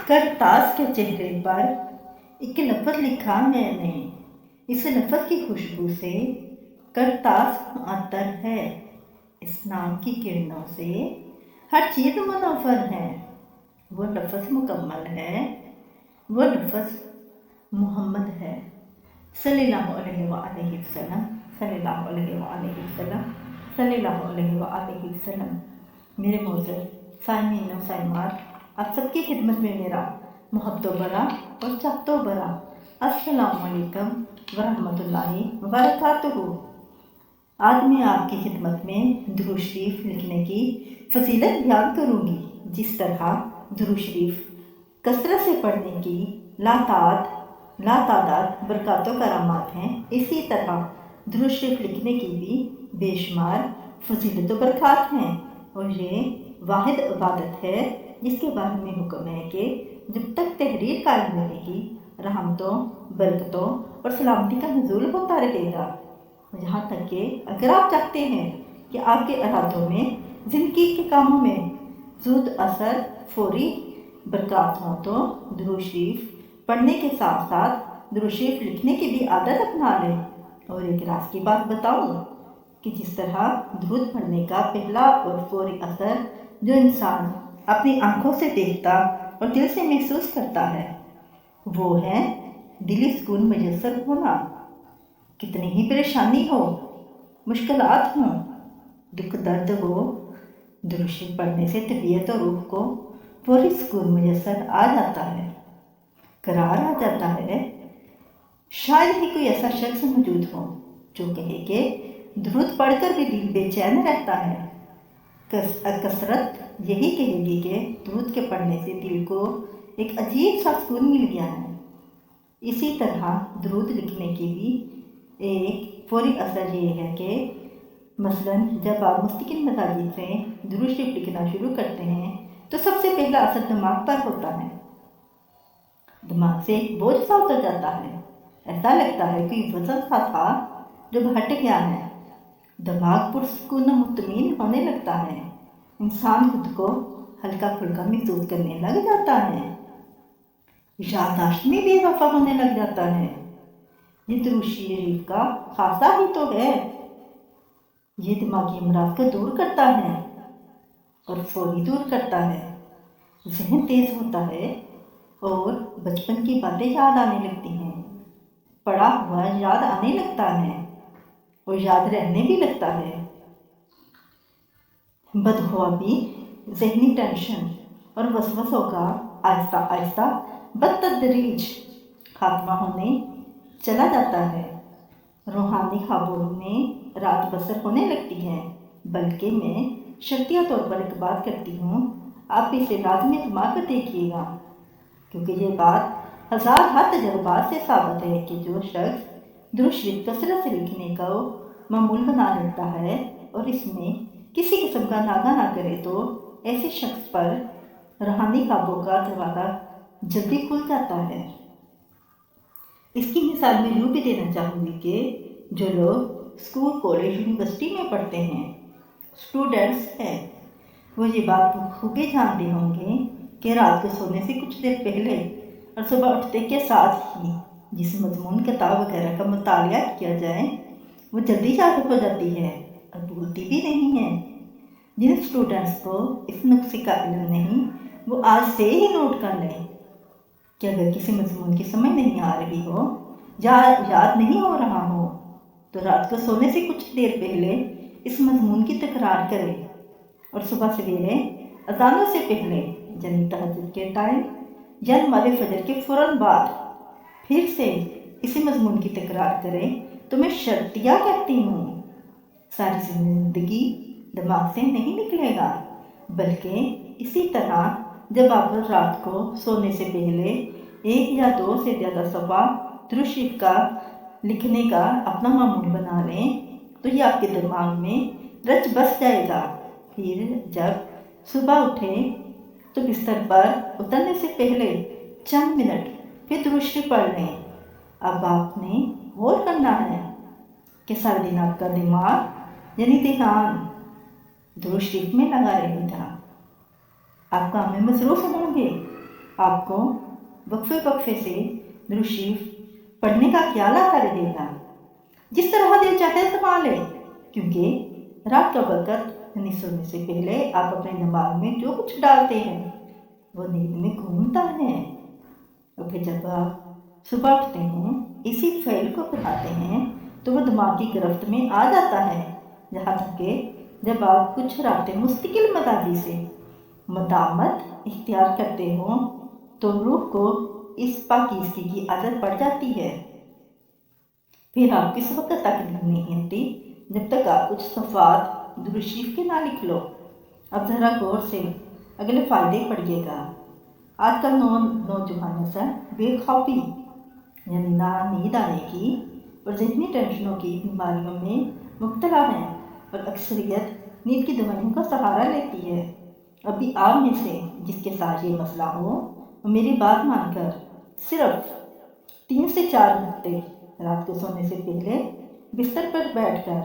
کرتاس کے چہرے پر ایک لفظ لکھا میں نے، اس لفظ کی خوشبو سے کرتاس معطر ہے، اس نام کی کرنوں سے ہر چیز منور ہے۔ وہ لفظ مکمل ہے، وہ لفظ محمد ہے، صلی اللہ علیہ وآلہ وسلم، صلی اللہ علیہ وآلہ وسلم، صلی اللہ علیہ وآلہ وسلم۔ میرے معزز سامعین و سامعات، آپ سب کی خدمت میں میرا محبت و برا اور چاہت و برا السلام علیکم ورحمۃ اللہ وبرکاتہ۔ آج میں آپ کی خدمت میں درود شریف لکھنے کی فضیلت بیان کروں گی۔ جس طرح درود شریف کثرت سے پڑھنے کی لاتعداد برکات و کرامات ہیں، اسی طرح درود شریف لکھنے کی بھی بے شمار فضیلت و برکات ہیں، اور یہ واحد عبادت ہے جس کے بارے میں حکم ہے کہ جب تک تحریر قائم رہے گی، رحمتوں، برکتوں اور سلامتی کا نزول ہوتا رہے گا، یہاں تک کہ اگر آپ چاہتے ہیں کہ آپ کے ارادوں میں، زندگی کے کاموں میں زود اثر فوری برکات ہوں، تو درود شریف پڑھنے کے ساتھ ساتھ درود شریف لکھنے کی بھی عادت اپنا لیں۔ اور ایک راز کی بات بتاؤں کہ جس طرح درود پڑھنے کا پہلا اور فوری اثر جو انسان اپنی آنکھوں سے دیکھتا اور دل سے محسوس کرتا ہے، وہ ہے دلی سکون میسر ہونا۔ کتنی ہی پریشانی ہو، مشکلات ہوں، دکھ درد ہو، درود شریف پڑھنے سے طبیعت اور روح کو فوری سکون میسر آ جاتا ہے، قرار آ جاتا ہے۔ شاید ہی کوئی ایسا شخص موجود ہو جو کہے کہ درود پڑھ کر بھی دل بے چین رہتا ہے۔ کثرت یہی کہے گی کہ درود کے پڑھنے سے دل کو ایک عجیب سا سکون مل گیا ہے۔ اسی طرح درود لکھنے کی بھی ایک فوری اثر یہ ہے کہ مثلاً جب آپ مستقل مزاجی سے درود شریف لکھنا شروع کرتے ہیں تو سب سے پہلا اثر دماغ پر ہوتا ہے، دماغ سے ایک بوجھ سا اتر جاتا ہے، ایسا لگتا ہے کہ وزن سا تھا جو ہٹ گیا ہے، دماغ پرسکون و مطمئن ہونے لگتا ہے، انسان خود کو ہلکا پھلکا محسوس کرنے لگ جاتا ہے، یادداشت میں بھی اضافہ ہونے لگ جاتا ہے۔ یہ درود شریف کا خاصہ ہی تو ہے، یہ دماغی امراض کو دور کرتا ہے اور فوری دور کرتا ہے، ذہن تیز ہوتا ہے اور بچپن کی باتیں یاد آنے لگتی ہیں، پڑھا ہوا یاد آنے لگتا ہے اور یاد رہنے بھی لگتا ہے۔ بدخوابی، ذہنی ٹینشن اور وسوسوں کا آہستہ آہستہ بتدریج خاتمہ ہونے چلا جاتا ہے، روحانی خوابوں میں رات بسر ہونے لگتی ہے۔ بلکہ میں شرطیہ طور پر ایک بات کرتی ہوں، آپ اسے لازمی اعتماد پر دیکھیے گا، کیونکہ یہ بات ہزار ہاتھ تجربات سے ثابت ہے کہ جو شخص درود شریف کثرت سے لکھنے کو معمول بنا لیتا ہے اور اس میں کسی قسم کا ناغہ نہ کرے، تو ایسے شخص پر روحانی خوابوں کا دروازہ جلدی کھل جاتا ہے۔ اس کی مثال میں یوں بھی دینا چاہوں گی کہ جو لوگ اسکول، کالج، یونیورسٹی میں پڑھتے ہیں، اسٹوڈنٹس ہیں، وہ یہ بات خوبی جانتے ہوں گے کہ رات کو سونے سے کچھ دیر پہلے اور صبح اٹھتے کے ساتھ ہی جس مضمون کتاب وغیرہ کا مطالعہ کیا جائے وہ جلدی یاد ہو جاتی ہے اور بھولتی بھی نہیں ہے۔ جن اسٹوڈنٹس کو اس نقصے کا علم نہیں، وہ آج سے ہی نوٹ کر لیں کہ اگر کسی مضمون کی سمجھ نہیں آ رہی ہو یا یاد نہیں ہو رہا ہو تو رات کو سونے سے کچھ دیر پہلے اس مضمون کی تکرار کریں اور صبح سویرے اذانوں سے پہلے یعنی تہجد کے ٹائم یا نماز فجر کے فوراً بعد پھر سے اسی مضمون کی تکرار کریں تو میں شرطیہ کہتی ہوں ساری زندگی دماغ سے نہیں نکلے گا، بلکہ اسی طرح جب آپ رات کو سونے سے پہلے 1 یا 2 سے زیادہ صفحہ درود شریف کا لکھنے کا اپنا معمول بنا لیں تو یہ آپ کے دماغ میں رچ بس جائے گا۔ پھر جب صبح اٹھیں تو بستر پر اترنے سے پہلے چند منٹ پھر درود شریف پڑھ لیں۔ اب آپ نے غور کرنا ہے کہ سارے دن آپ کا دماغ یعنی دھیان درود شریف میں لگا رہے گا، آپ کام میں مصروف ہوں گے، آپ کو وقفے وقفے سے درود شریف پڑھنے کا خیال آتا رہے گا۔ جس طرح دل چاہے استعمال ہے، کیونکہ رات کا وقت یعنی سونے سے پہلے آپ اپنے دماغ میں جو کچھ ڈالتے ہیں وہ نیند میں گھومتا ہے، اور پھر جب آپ صبح اٹھتے ہیں اسی فعل کو بناتے ہیں تو وہ دماغ کی گرفت میں آ جاتا ہے، یہاں تک کہ جب آپ کچھ راتیں مستقل مزاجی سے مداومت اختیار کرتے ہوں تو روح کو اس پاکیزگی کی عادت پڑ جاتی ہے۔ پھر آپ کس وقت تک نہیں آتی جب تک آپ کچھ صفحات درود شریف کے نہ لکھ لو۔ اب ذرا غور سے اگلے فائدے پڑھیے گا۔ آج کل نوجوان نسل بے خوابی یعنی نہ نیند آنے کی اور ذہنی ٹینشنوں کی بیماریوں میں مبتلا ہے، اور اکثریت نیند کی دوائیوں کا سہارا لیتی ہے۔ ابھی آپ میں سے جس کے ساتھ یہ مسئلہ ہو، وہ میری بات مان کر صرف 3 سے 4 گھنٹے رات کو سونے سے پہلے بستر پر بیٹھ کر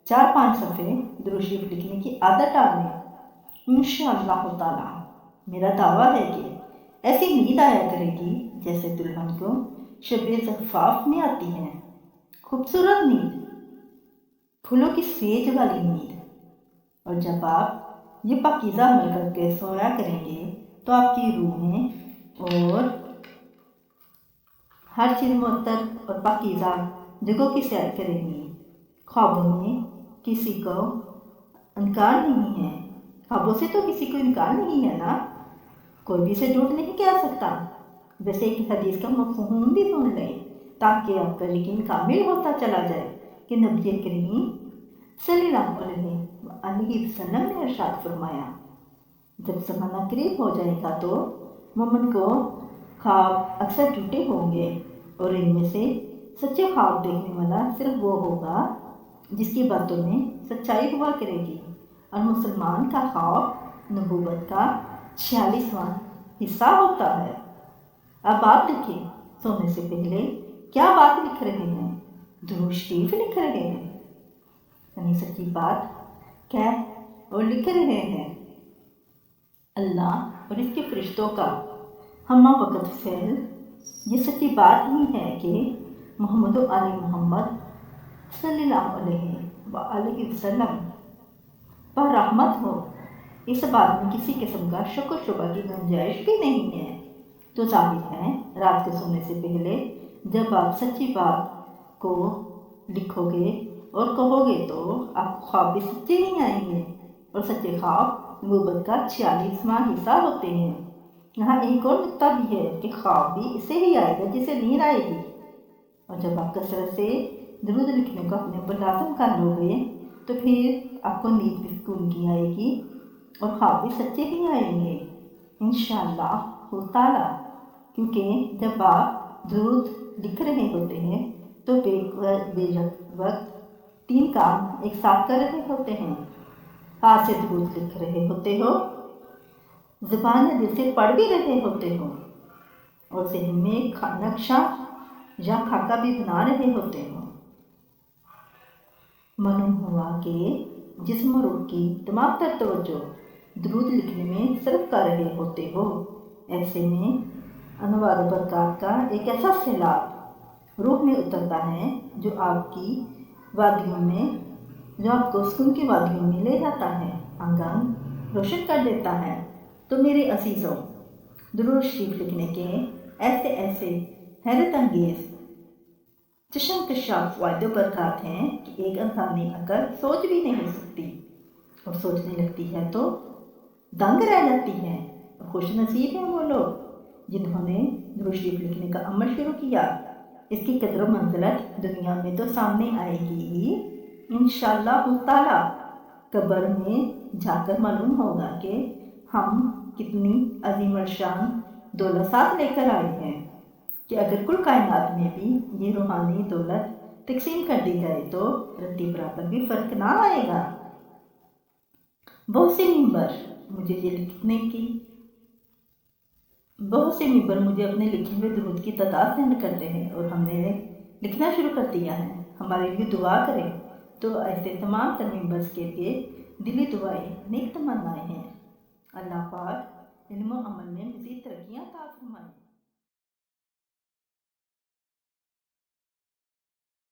4-5 صفحے درود شریف لکھنے کی عادت ڈال لیں۔ انشاءاللہ تعالی میرا دعویٰ ہے کہ ایسی نیند آیا کرے گی جیسے دلہن کو شب زفاف میں آتی ہے۔ خوبصورت نیند، پھولوں کی سیج والی نیند۔ اور جب آپ یہ پاکیزہ عمل کر کے سویا کریں گے تو آپ کی روحیں اور ہر چیز معطر اور پاکیزہ جگہوں کی سیر کریں گی۔ خوابوں میں کسی کو انکار نہیں ہے، خوابوں سے تو کسی کو انکار نہیں ہے نا، کوئی بھی اسے جھوٹ نہیں کہہ سکتا۔ ویسے ایک حدیث کا مفہوم بھی سن لیں تاکہ آپ کا یقین کامل ہوتا چلا جائے کہ نبی کریم صلی اللہ علیہ وسلم نے ارشاد فرمایا، جب زمانہ قریب ہو جائے گا تو مومن کو خواب اکثر جھوٹے ہوں گے، اور ان میں سے سچے خواب دیکھنے والا صرف وہ ہوگا جس کی باتوں میں سچائی ہوا کرے گی، اور مسلمان کا خواب نبوت کا 46واں حصہ ہوتا ہے۔ اب آپ دیکھیں، سونے سے پہلے کیا بات لکھ رہے ہیں؟ درود شریف لکھ رہے ہیں، یعنی سچی بات کہہ اور لکھ رہے ہیں۔ اللہ اور اس کے فرشتوں کا ہمہ وقت فعل یہ سچی بات ہی ہے کہ محمد و آل محمد صلی اللہ علیہ وسلم پر رحمت ہو۔ اس بات میں کسی قسم کا شک و شبہ کی گنجائش بھی نہیں ہے۔ تو ظاہر ہے رات کو سونے سے پہلے جب آپ سچی بات کو لکھو گے اور کہو گے تو آپ کو خواب بھی سچے ہی آئیں گے، اور سچے خواب نبوت کا 46واں حصہ ہوتے ہیں۔ یہاں ایک اور نکتہ بھی ہے کہ خواب بھی اسے ہی آئے گا جسے نیند آئے گی، اور جب آپ کثرت سے درود لکھنے کو اپنے اوپر لازم کر لو گے تو پھر آپ کو نیند بھی سکون کی آئے گی اور خواب بھی سچے ہی آئیں گے انشاءاللہ تعالی۔ کیونکہ جب آپ درود لکھ رہے ہوتے ہیں تو بے وقت 3 کام ایک ساتھ کر رہے ہوتے ہیں۔ ہاتھ سے درود لکھ رہے ہوتے ہو، زبان یا دل سے پڑھ بھی رہے ہوتے ہو، اور ذہن میں نقشہ یا خاکہ بھی بنا رہے ہوتے ہو۔ معلوم ہوا کہ جسم و روح کی تمام تر توجہ درود لکھنے میں صرف کر رہے ہوتے ہو۔ ایسے میں انوار و برکات کا ایک ایسا سیلاب روح میں اترتا ہے جو آپ کو سکون کی وادیوں میں لے جاتا ہے، انگ انگ روشن کر دیتا ہے۔ تو میرے عزیزوں، درود شریف لکھنے کے ایسے حیرت انگیز چشم کشاف فوائد و برکات ہیں کہ ایک انسانی عقل سوچ بھی نہیں سکتی، اور سوچنے لگتی ہے تو دنگ رہ جاتی ہے۔ خوش نصیب ہیں وہ لوگ جنہوں نے درود شریف لکھنے کا عمل شروع کیا۔ اس کی قدر و منزلت دنیا میں تو سامنے آئے گی ہی انشاءاللہ تعالی، قبر میں جا کر معلوم ہوگا کہ ہم کتنی عظیم الشان دولت ساتھ لے کر آئے ہیں، کہ اگر کل کائنات میں بھی یہ روحانی دولت تقسیم کر دی جائے تو رتی برابر بھی فرق نہ آئے گا۔ بہت سے ممبر مجھے اپنے لکھے ہوئے درود کی تعداد سینڈ کرتے ہیں، اور ہم نے لکھنا شروع کر دیا ہے۔ ہمارے لیے دعا کریں۔ تو ایسے تمام تر ممبرس کے لیے دلی دعائیں، نیک تمنائیں ہیں۔ اللہ پاک علم و عمل میں مزید ترقی